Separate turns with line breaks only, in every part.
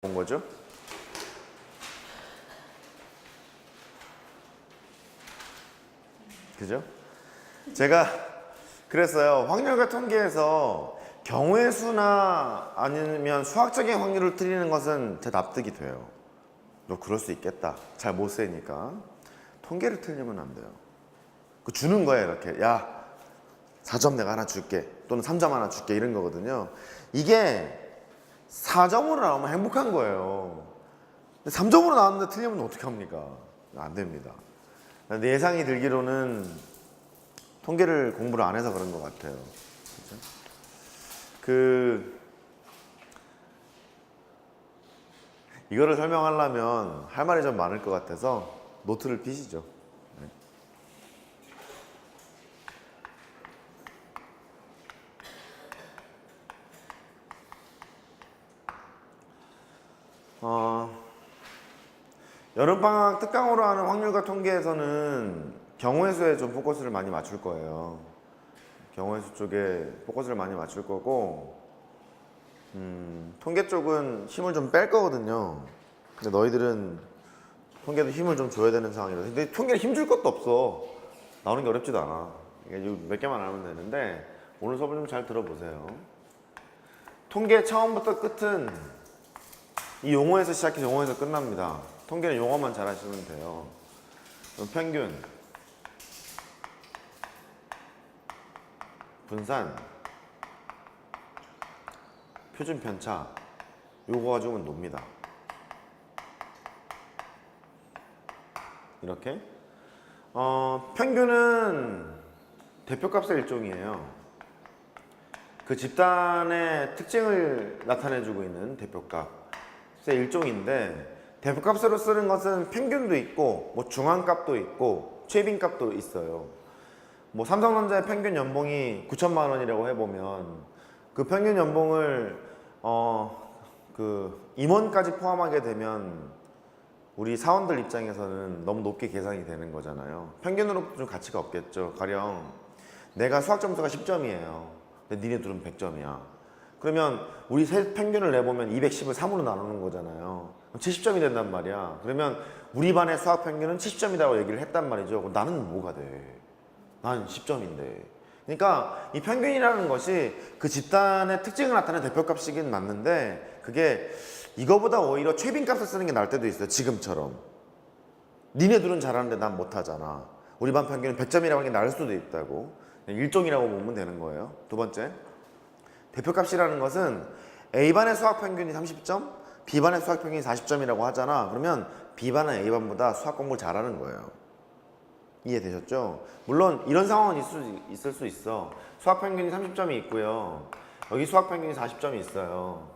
본 거죠. 그죠? 제가 그랬어요. 확률과 통계에서 경우의 수나 아니면 수학적인 확률을 틀리는 것은 제 납득이 돼요. 너 그럴 수 있겠다. 잘 못 세니까. 통계를 틀리면 안 돼요. 그 주는 거예요, 이렇게. 야, 4점 내가 하나 줄게. 또는 3점 하나 줄게. 이런 거거든요. 이게 4점으로 나오면 행복한 거예요. 근데 3점으로 나왔는데 틀리면 어떻게 합니까? 안 됩니다. 내 예상이 들기로는 통계를 공부를 안 해서 그런 것 같아요. 그죠? 이거를 설명하려면 할 말이 좀 많을 것 같아서 노트를 피시죠. 네. 여름방학 특강으로 하는 확률과 통계에서는 경우의 수에 좀 포커스를 많이 맞출 거예요. 경우의 수 쪽에 포커스를 많이 맞출 거고, 통계 쪽은 힘을 좀 뺄 거거든요. 근데 너희들은 통계도 힘을 좀 줘야 되는 상황이라. 근데 통계는 힘 줄 것도 없어. 나오는 게 어렵지도 않아. 몇 개만 알면 되는데 오늘 수업을 좀 잘 들어보세요. 통계 처음부터 끝은 이 용어에서 시작해서 용어에서 끝납니다. 통계는 용어만 잘 하시면 돼요. 평균, 분산, 표준 편차, 요거 가지고는 놉니다. 이렇게. 평균은 대표값의 일종이에요. 그 집단의 특징을 나타내주고 있는 대표값의 일종인데, 대표값으로 쓰는 것은 평균도 있고, 뭐 중앙값도 있고, 최빈값도 있어요. 뭐 삼성전자의 평균 연봉이 9천만 원이라고 해보면 그 평균 연봉을 그 임원까지 포함하게 되면 우리 사원들 입장에서는 너무 높게 계산이 되는 거잖아요. 평균으로 좀 가치가 없겠죠. 가령 내가 수학 점수가 10점이에요. 근데 니네들은 100점이야. 그러면 우리 세 평균을 내보면 210을 3으로 나누는 거잖아요. 70점이 된단 말이야. 그러면 우리 반의 수학 평균은 70점이라고 얘기를 했단 말이죠. 그럼 나는 뭐가 돼? 난 10점인데. 그러니까 이 평균이라는 것이 그 집단의 특징을 나타내는 대표값이긴 맞는데, 그게 이거보다 오히려 최빈값을 쓰는 게 나을 때도 있어요. 지금처럼 니네들은 잘하는데 난 못하잖아. 우리 반 평균은 100점이라고 하는 게 나을 수도 있다고. 일종이라고 보면 되는 거예요. 두 번째, 대표값이라는 것은 A반의 수학 평균이 30점, B반의 수학 평균이 40점이라고 하잖아. 그러면 B반은 A반보다 수학 공부를 잘하는 거예요. 이해되셨죠? 물론 이런 상황은 있을 수 있어. 수학 평균이 30점이 있고요. 여기 수학 평균이 40점이 있어요.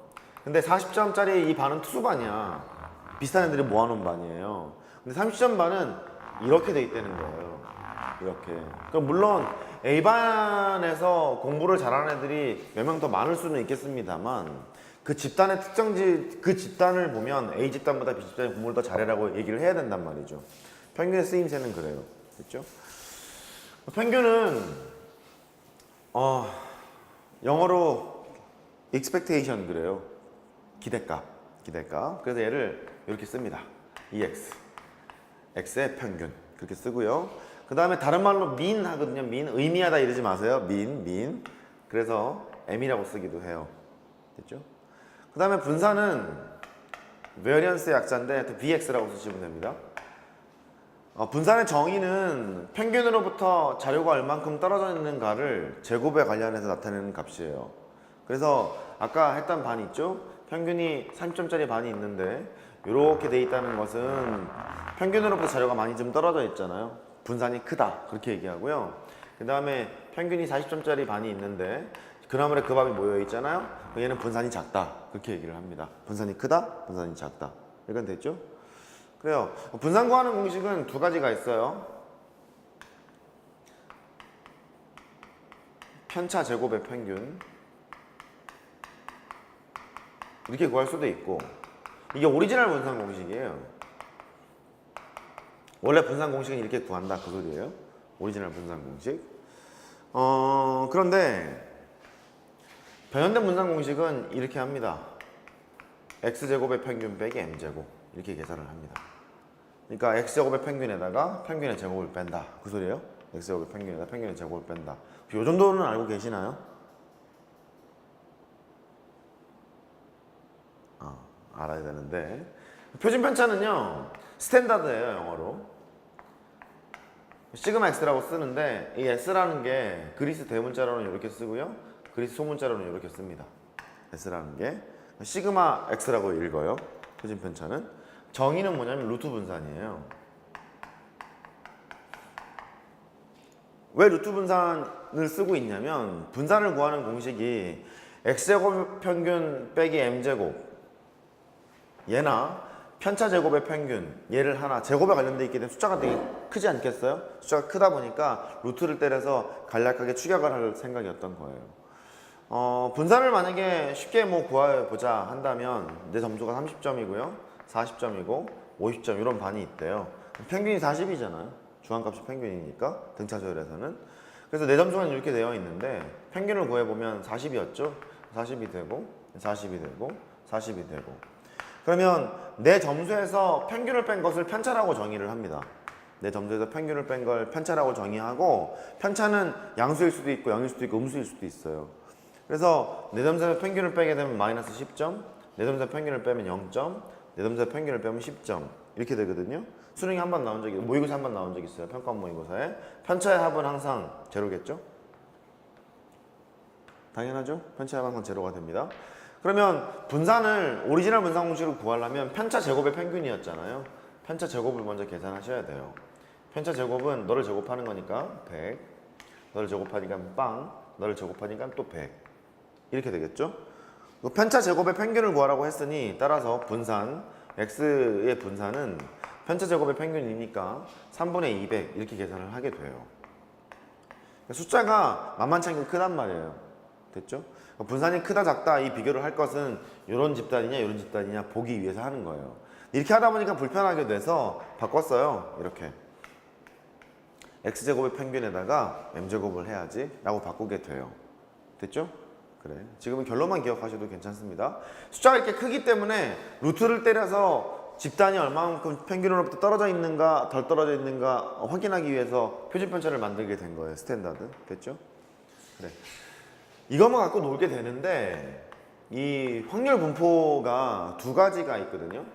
근데 40점짜리 이 반은 투수반이야. 비슷한 애들이 모아놓은 반이에요. 근데 30점 반은 이렇게 돼 있다는 거예요. 이렇게. 그럼 물론 A반에서 공부를 잘하는 애들이 몇 명 더 많을 수는 있겠습니다만, 그 집단의 특정지, 그 집단을 보면 A 집단보다 B 집단이 공부를 더 잘해라고 얘기를 해야 된단 말이죠. 평균의 쓰임새는 그래요. 됐죠? 평균은 영어로 expectation 그래요. 기대값. 그래서 얘를 이렇게 씁니다. EX. X의 평균. 그렇게 쓰고요. 그 다음에 다른 말로 mean 하거든요. mean. 의미하다 이러지 마세요. mean. 그래서 M이라고 쓰기도 해요. 됐죠? 그 다음에 분산은 variance의 약자인데 또 VX라고 쓰시면 됩니다. 분산의 정의는 평균으로부터 자료가 얼만큼 떨어져 있는가를 제곱에 관련해서 나타내는 값이에요. 그래서 아까 했던 반이 있죠? 평균이 30점짜리 반이 있는데 이렇게 돼 있다는 것은 평균으로부터 자료가 많이 좀 떨어져 있잖아요. 분산이 크다 그렇게 얘기하고요. 그 다음에 평균이 40점짜리 반이 있는데 그나물에 그 반이 모여 있잖아요. 얘는 분산이 작다 그렇게 얘기를 합니다. 분산이 크다, 분산이 작다. 이건 됐죠? 그래요. 분산 구하는 공식은 두 가지가 있어요. 편차 제곱의 평균. 이렇게 구할 수도 있고, 이게 오리지널 분산 공식이에요. 원래 분산 공식은 이렇게 구한다 그 소리예요. 오리지널 분산 공식. 그런데 변형된 분산 공식은 이렇게 합니다. x제곱의 평균 빼기 m제곱 이렇게 계산을 합니다. 그러니까 x제곱의 평균에다가 평균의 제곱을 뺀다. 그 소리예요? x제곱의 평균에다가 평균의 제곱을 뺀다. 이 정도는 알고 계시나요? 알아야 되는데 표준 편차는요 스탠다드예요. 영어로 시그마 x라고 쓰는데 이 s라는 게 그리스 대문자로는 이렇게 쓰고요, 그리스 소문자로는 이렇게 씁니다. s라는 게 시그마 x라고 읽어요. 표준 편차는 정의는 뭐냐면 루트 분산이에요. 왜 루트 분산을 쓰고 있냐면 분산을 구하는 공식이 x제곱 평균 빼기 m제곱 얘나 편차 제곱의 평균 얘를 하나 제곱에 관련돼 있기 때문에 숫자가 되게 크지 않겠어요? 숫자가 크다 보니까 루트를 때려서 간략하게 추격을 할 생각이었던 거예요. 분산을 만약에 쉽게 뭐 구해보자 한다면 내 점수가 30점이고요 40점이고 50점 이런 반이 있대요. 평균이 40이잖아요. 중앙값이 평균이니까 등차 조율에서는. 그래서 내 점수가 이렇게 되어 있는데 평균을 구해보면 40이었죠. 40이 되고 40이 되고 40이 되고 그러면 내 점수에서 평균을 뺀 것을 편차라고 정의를 합니다. 내 점수에서 평균을 뺀 걸 편차라고 정의하고 편차는 양수일 수도 있고 0일 수도 있고 음수일 수도 있어요. 그래서 내 점수에서 평균을 빼게 되면 마이너스 10점, 내 점수에서 평균을 빼면 0점, 내 점수에서 평균을 빼면 10점 이렇게 되거든요. 수능이 한 번 나온 적이 모의고사 한 번 나온 적이 있어요. 평가원 모의고사에. 편차의 합은 항상 제로겠죠? 당연하죠? 편차의 합은 항상 제로가 됩니다. 그러면 분산을 오리지널 분산 공식으로 구하려면 편차 제곱의 평균이었잖아요. 편차 제곱을 먼저 계산하셔야 돼요. 편차 제곱은 너를 제곱하는 거니까 100, 너를 제곱하니까 빵, 너를 제곱하니까 또 100 이렇게 되겠죠? 편차 제곱의 평균을 구하라고 했으니 따라서 분산, x의 분산은 편차 제곱의 평균이니까 3분의 200 이렇게 계산을 하게 돼요. 숫자가 만만치 않게 크단 말이에요. 됐죠? 분산이 크다 작다 이 비교를 할 것은 이런 집단이냐 이런 집단이냐 보기 위해서 하는 거예요. 이렇게 하다 보니까 불편하게 돼서 바꿨어요. 이렇게 x제곱의 평균에다가 m제곱을 해야지 라고 바꾸게 돼요. 됐죠? 그래. 지금은 결론만 기억하셔도 괜찮습니다. 숫자가 이렇게 크기 때문에 루트를 때려서 집단이 얼마만큼 평균으로부터 떨어져 있는가 덜 떨어져 있는가 확인하기 위해서 표준 편차를 만들게 된 거예요. 스탠다드. 됐죠? 그래. 이것만 갖고 놀게 되는데 이 확률 분포가 두 가지가 있거든요.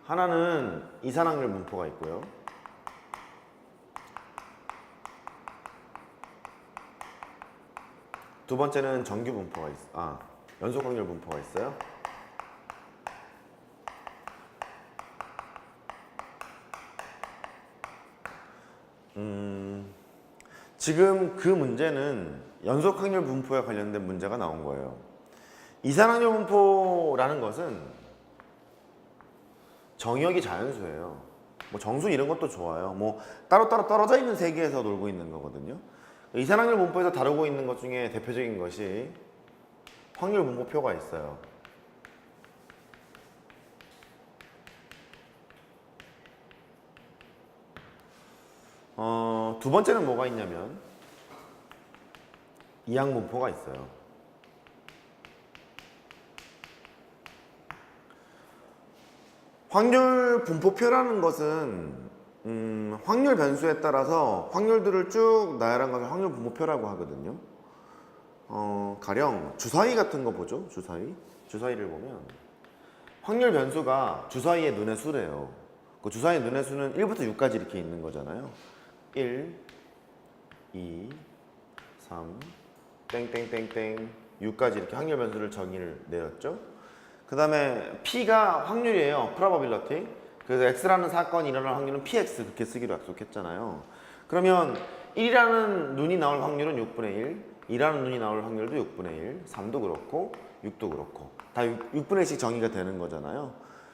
하나는 이산확률 분포가 있고요. 두 번째는 정규 분포가 연속 확률 분포가 있어요. 지금 그 문제는 연속 확률 분포에 관련된 문제가 나온 거예요. 이산확률 분포라는 것은 정의역이 자연수예요. 뭐 정수 이런 것도 좋아요. 뭐 따로따로 떨어져 있는 세계에서 놀고 있는 거거든요. 이산확률 분포에서 다루고 있는 것 중에 대표적인 것이 확률 분포표가 있어요. 두 번째는 뭐가 있냐면 이항 분포가 있어요. 확률 분포표라는 것은 확률 변수에 따라서 확률들을 쭉 나열한 것을 확률 분포표라고 하거든요. 가령 주사위 같은 거 보죠. 주사위를 보면 확률 변수가 주사위의 눈의 수래요. 그 주사위의 눈의 수는 1부터 6까지 이렇게 있는 거잖아요. 1, 2, 3, 땡땡땡땡 6까지 이렇게 확률 변수를 정의를 내렸죠. 그 다음에 P가 확률이에요. probability. 그래서 X라는 사건이 일어날 확률은 PX 그렇게 쓰기로 약속했잖아요. 그러면 1이라는 눈이 나올 확률은 6분의 1, 2라는 눈이 나올 확률도 6분의 1, 3도 그렇고 6도 그렇고 다 6분의 1씩 정의가 되는 거잖아요.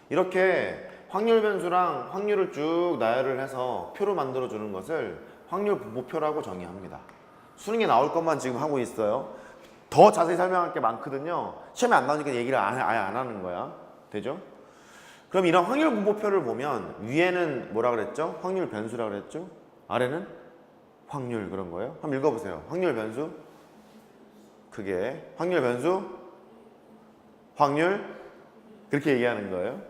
이렇게 확률 변수랑 확률을 쭉 나열을 해서 표로 만들어 주는 것을 확률 분포표라고 정의합니다. 수능에 나올 것만 지금 하고 있어요. 더 자세히 설명할 게 많거든요. 시험에 안 나오니까 얘기를 아예 안 하는 거야. 되죠? 그럼 이런 확률 분포표를 보면 위에는 뭐라 그랬죠? 확률 변수라 그랬죠? 아래는 확률 그런 거예요. 한번 읽어보세요. 확률 변수 크게. 확률 변수? 확률? 그렇게 얘기하는 거예요.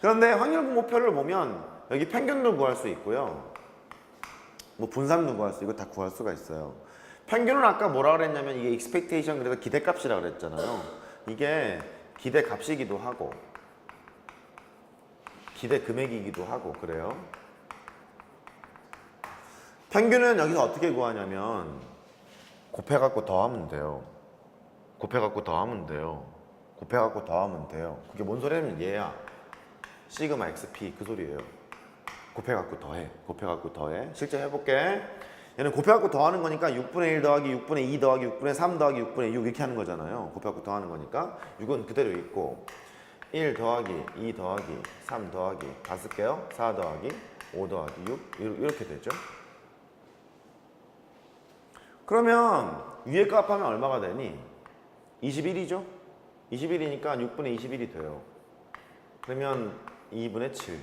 그런데 확률 분모표를 보면 여기 평균도 구할 수 있고요. 뭐 분산도 구할 수 있고 다 구할 수가 있어요. 평균은 아까 뭐라 그랬냐면 이게 expectation, 그래서 기대값이라 그랬잖아요. 이게 기대값이기도 하고 기대 금액이기도 하고 그래요. 평균은 여기서 어떻게 구하냐면 곱해갖고 더하면 돼요. 곱해갖고 더하면 돼요. 곱해갖고 더하면 돼요. 그게 뭔 소리냐면 얘야. 시그마 XP 그 소리예요. 곱해갖고 더해. 곱해갖고 더해. 실제 해볼게. 얘는 곱해갖고 더하는 거니까 6분의 1 더하기 6분의 2 더하기 6분의 3 더하기 6분의 6 이렇게 하는 거잖아요. 곱해갖고 더하는 거니까 6은 그대로 있고 1 더하기 2 더하기 3 더하기 다 쓸게요. 4 더하기 5 더하기 6 이렇게 되죠. 그러면 위에 값하면 얼마가 되니? 21이죠? 21이니까 6분의 21이 돼요. 그러면 2분의 7.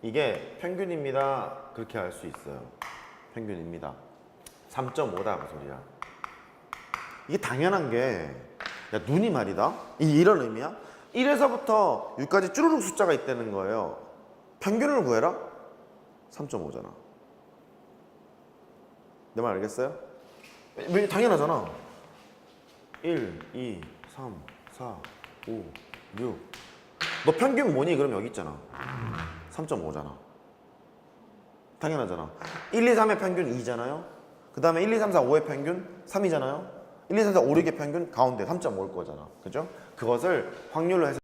이게 평균입니다. 그렇게 할 수 있어요. 평균입니다. 3.5다 그 소리야. 이게 당연한 게, 야 눈이 말이다. 이런 의미야. 1에서부터 6까지 쭈루룩 숫자가 있다는 거예요. 평균을 구해라? 3.5잖아. 내 말 알겠어요? 왜 당연하잖아. 1, 2, 3, 4, 5, 6. 너 평균 뭐니? 그럼 여기 있잖아. 3.5잖아. 당연하잖아. 1, 2, 3의 평균 2잖아요. 그 다음에 1, 2, 3, 4, 5의 평균 3이잖아요. 1, 2, 3, 4, 5, 6의 평균 가운데 3.5일 거잖아. 그죠? 그것을 확률로 해서